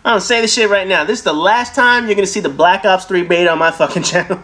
I'm gonna say this shit right now. This is the last time you're gonna see the Black Ops 3 beta on my fucking channel.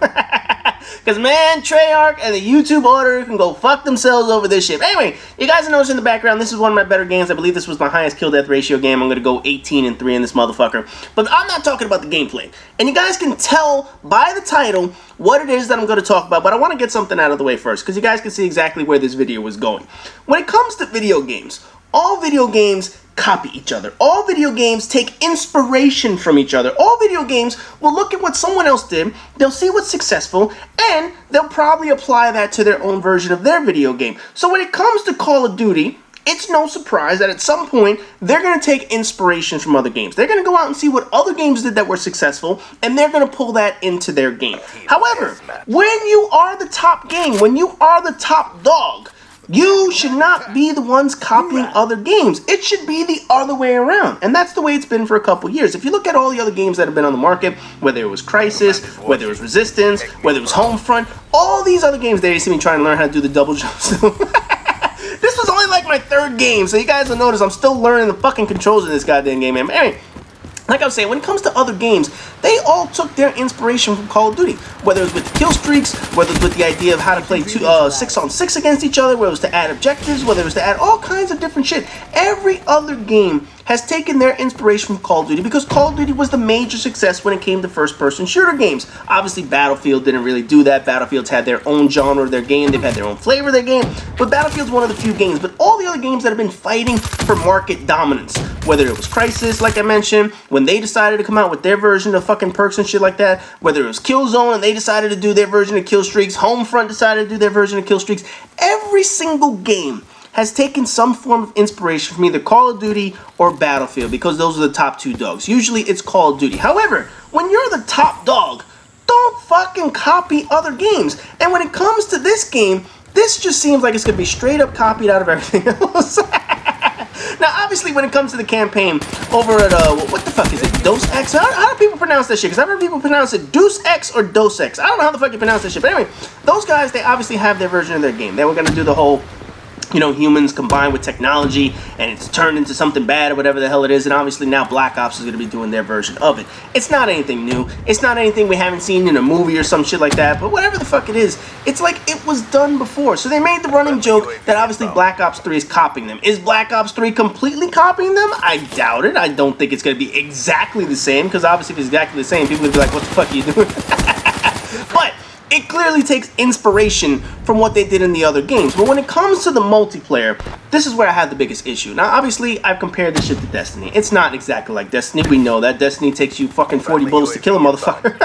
Because, man, Treyarch and the YouTube order can go fuck themselves over this shit. But anyway, you guys notice in the background, this is one of my better games. I believe this was my highest kill-death ratio game. I'm going to go 18-3 in this motherfucker. But I'm not talking about the gameplay. And you guys can tell by the title what it is that I'm going to talk about. But I want to get something out of the way first, because you guys can see exactly where this video was going. When it comes to video games, all video games copy each other. All video games take inspiration from each other. All video games will look at what someone else did, they'll see what's successful, and they'll probably apply that to their own version of their video game. So when it comes to Call of Duty, it's no surprise that at some point, they're going to take inspiration from other games. They're going to go out and see what other games did that were successful, and they're going to pull that into their game. However, when you are the top game, when you are the top dog, you should not be the ones copying other games. It should be the other way around. And that's the way it's been for a couple years. If you look at all the other games that have been on the market, whether it was Crysis, whether it was Resistance, whether it was Homefront, all these other games there, you see me trying to learn how to do the double jump still. This was only like my third game, so you guys will notice I'm still learning the fucking controls in this goddamn game, man. Anyway, like I was saying, when it comes to other games, they all took their inspiration from Call of Duty. Whether it was with the kill streaks, whether it was with the idea of how to play 6-on-6 against each other, whether it was to add objectives, whether it was to add all kinds of different shit. Every other game has taken their inspiration from Call of Duty because Call of Duty was the major success when it came to first-person shooter games. Obviously, Battlefield didn't really do that. Battlefield's had their own genre of their game. They've had their own flavor of their game. But Battlefield's one of the few games. But all the other games that have been fighting for market dominance, whether it was Crysis, like I mentioned, when they decided to come out with their version of fucking perks and shit like that, whether it was Killzone and they decided to do their version of kill streaks, Homefront decided to do their version of kill streaks, every single game has taken some form of inspiration from either Call of Duty or Battlefield because those are the top two dogs. Usually it's Call of Duty. However, when you're the top dog, don't fucking copy other games. And when it comes to this game, this just seems like it's going to be straight up copied out of everything else. Now, obviously, when it comes to the campaign over at, what the fuck is it, Deus Ex? How do people pronounce that shit? Because I've heard people pronounce it Deus Ex or Dos Ex. I don't know how the fuck you pronounce that shit. But anyway, those guys, they obviously have their version of their game. They were going to do the whole, you know, humans combined with technology, and it's turned into something bad or whatever the hell it is, and obviously now Black Ops is going to be doing their version of it. It's not anything new. It's not anything we haven't seen in a movie or some shit like that, but whatever the fuck it is, it's like it was done before. So they made the running joke that obviously Black Ops 3 is copying them. Is Black Ops 3 completely copying them? I doubt it. I don't think it's going to be exactly the same, because obviously if it's exactly the same, people are going to be like, what the fuck are you doing? But it clearly takes inspiration from what they did in the other games. But when it comes to the multiplayer, this is where I had the biggest issue. Now, obviously, I've compared this shit to Destiny. It's not exactly like Destiny. We know that. Destiny takes you fucking 40 bullets to kill a motherfucker.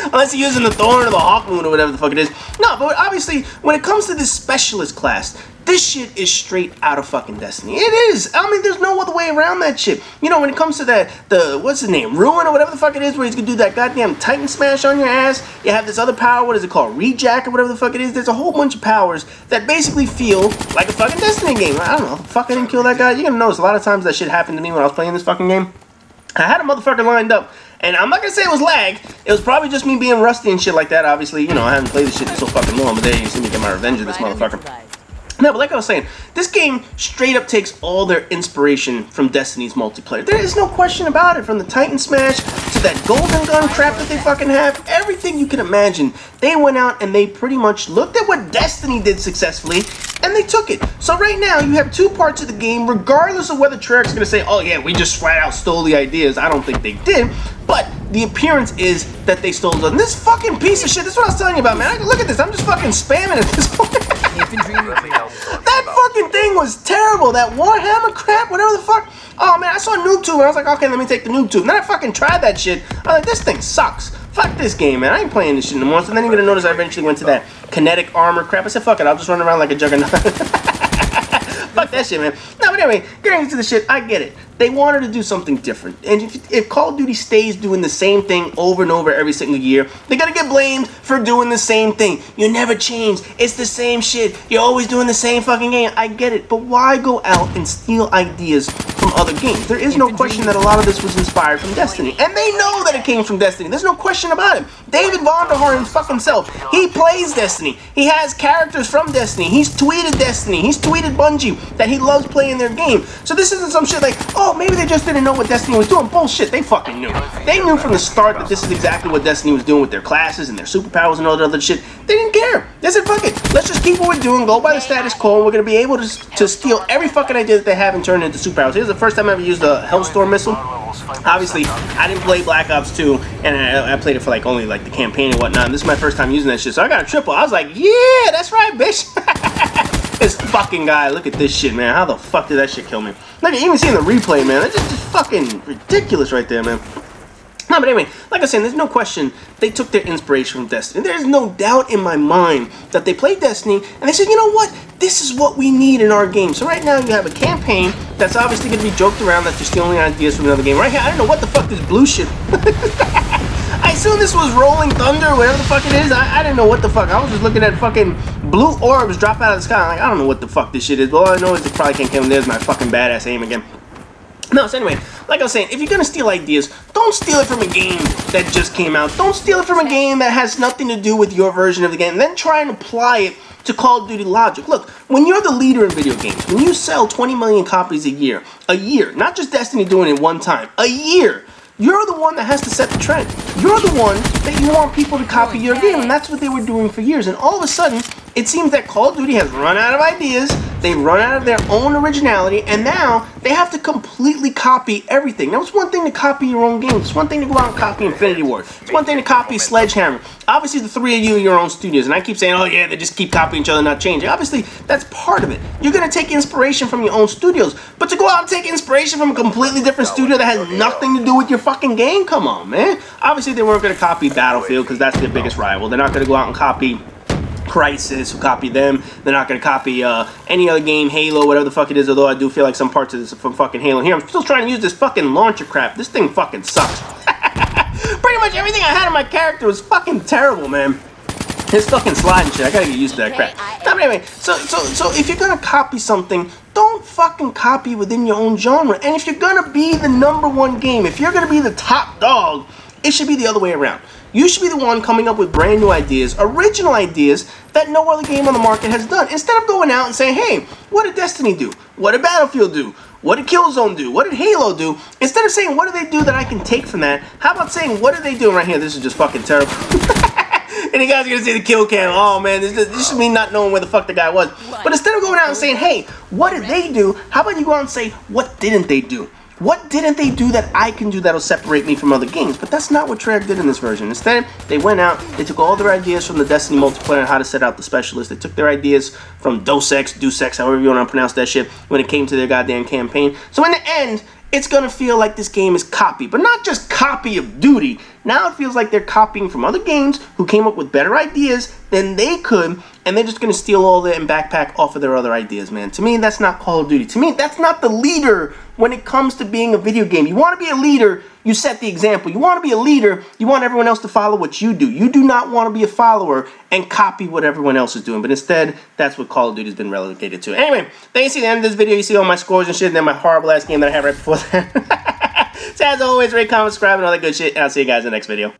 Unless you're using the Thorn or the Hawk Moon or whatever the fuck it is. No, but obviously, when it comes to this specialist class, this shit is straight out of fucking Destiny. It is. I mean, there's no other way around that shit. You know, when it comes to that, what's his name? Ruin or whatever the fuck it is, where he's gonna do that goddamn Titan Smash on your ass. You have this other power, what is it called? Rejack or whatever the fuck it is. There's a whole bunch of powers that basically feel like a fucking Destiny game. I don't know. Fuck, I didn't kill that guy. You're gonna notice a lot of times that shit happened to me when I was playing this fucking game. I had a motherfucker lined up. And I'm not gonna say it was lag. It was probably just me being rusty and shit like that. Obviously, you know, I haven't played this shit in so fucking long, but there you see me get my revenge of this motherfucker. No, but like I was saying, this game straight up takes all their inspiration from Destiny's multiplayer. There is no question about it. From the Titan Smash to that golden gun crap that they fucking have, everything you can imagine, they went out and they pretty much looked at what Destiny did successfully, and they took it. So right now, you have two parts of the game, regardless of whether Treyarch's gonna say, oh yeah, we just flat out stole the ideas. I don't think they did, but the appearance is that they stole them. This fucking piece of shit, this is what I was telling you about, man. Look at this, I'm just fucking spamming at this point. That fucking thing was terrible. That Warhammer crap, whatever the fuck. Oh man, I saw NoobTube and I was like, okay, let me take the NoobTube. And then I fucking tried that shit. I was like, this thing sucks. Fuck this game, man. I ain't playing this shit no more. So then you're gonna notice I eventually went to that kinetic armor crap. I said, fuck it, I'll just run around like a juggernaut. Fuck that shit, man. No, but anyway, getting into the shit, I get it. They wanted to do something different. And if Call of Duty stays doing the same thing over and over every single year, they're gonna get blamed for doing the same thing. You never change. It's the same shit. You're always doing the same fucking game. I get it. But why go out and steal ideas from other games? There is no question that a lot of this was inspired from Destiny. And they know that it came from Destiny. There's no question about it. David Vonderhaar fuck himself. He plays Destiny. He has characters from Destiny. He's tweeted Destiny. He's tweeted Bungie that he loves playing their game. So this isn't some shit like, oh, oh, maybe they just didn't know what Destiny was doing. Bullshit, they fucking knew. They knew from the start that this is exactly what Destiny was doing with their classes and their superpowers and all that other shit. They didn't care. They said, fuck it, let's just keep what we're doing, go by the status quo, and we're gonna be able to steal every fucking idea that they have and turn it into superpowers. Here's the first time I ever used a Hellstorm missile. Obviously, I didn't play Black Ops 2, and I played it for like only like the campaign and whatnot, and this is my first time using that shit, so I got a triple. I was like, yeah, that's right, bitch. This fucking guy, look at this shit, man. How the fuck did that shit kill me? Look, even seeing the replay, man. That's just fucking ridiculous right there, man. No, but anyway, like I said, there's no question they took their inspiration from Destiny. There's no doubt in my mind that they played Destiny and they said, you know what? This is what we need in our game. So right now you have a campaign that's obviously going to be joked around that you're stealing ideas from another game. Right here, I don't know what the fuck this blue shit. I assume this was Rolling Thunder or whatever the fuck it is. I didn't know what the fuck. I was just looking at fucking blue orbs drop out of the sky. I'm like, I don't know what the fuck this shit is. But all I know is it probably can't kill them. There's my fucking badass aim again. No, so anyway, like I was saying, if you're gonna steal ideas, don't steal it from a game that just came out. Don't steal it from a game that has nothing to do with your version of the game. Then try and apply it to Call of Duty logic. Look, when you're the leader in video games, when you sell 20 million copies a year, not just Destiny doing it one time, a year, you're the one that has to set the trend. You're the one that you want people to copy your game, and that's what they were doing for years. And all of a sudden, it seems that Call of Duty has run out of ideas, they've run out of their own originality, and now they have to completely copy everything. Now, it's one thing to copy your own games. It's one thing to go out and copy Infinity Ward. It's one thing to copy Sledgehammer. Obviously, the three of you are your own studios, and I keep saying, oh yeah, they just keep copying each other, not changing. Obviously, that's part of it. You're going to take inspiration from your own studios, but to go out and take inspiration from a completely different studio that has nothing to do with your fucking game, come on, man. Obviously, they weren't going to copy Battlefield, because that's their biggest rival. They're not going to go out and copy Crisis, who copy them. They're not going to copy any other game, Halo, whatever the fuck it is, although I do feel like some parts of this are from fucking Halo. Here, I'm still trying to use this fucking launcher crap. This thing fucking sucks. Pretty much everything I had in my character was fucking terrible, man. It's fucking sliding shit. I gotta get used to that crap. No, but anyway, so if you're gonna copy something, don't fucking copy within your own genre. And if you're gonna be the #1 game, if you're gonna be the top dog, it should be the other way around. You should be the one coming up with brand new ideas, original ideas that no other game on the market has done. Instead of going out and saying, hey, what did Destiny do? What did Battlefield do? What did Killzone do? What did Halo do? Instead of saying, what do they do that I can take from that? How about saying, what did they do? Right here, this is just fucking terrible. And you guys are gonna see the kill cam. Oh man, this is me not knowing where the fuck the guy was. But instead of going out and saying, hey, what did they do? How about you go out and say, what didn't they do? What didn't they do that I can do that'll separate me from other games? But that's not what Treyarch did in this version. Instead, they went out, they took all their ideas from the Destiny multiplayer and how to set out the specialists. They took their ideas from Deus Ex, however you want to pronounce that shit, when it came to their goddamn campaign. So in the end, it's gonna feel like this game is copy, but not just copy of Duty. Now it feels like they're copying from other games who came up with better ideas than they could, and they're just gonna steal all that and backpack off of their other ideas, man. To me, that's not Call of Duty. To me, that's not the leader when it comes to being a video game. You wanna be a leader, you set the example. You wanna be a leader, you want everyone else to follow what you do. You do not wanna be a follower and copy what everyone else is doing, but instead, that's what Call of Duty has been relegated to. Anyway, then you see the end of this video, you see all my scores and shit, and then my horrible ass game that I had right before that. So as always, rate, comment, subscribe, and all that good shit, and I'll see you guys in the next video.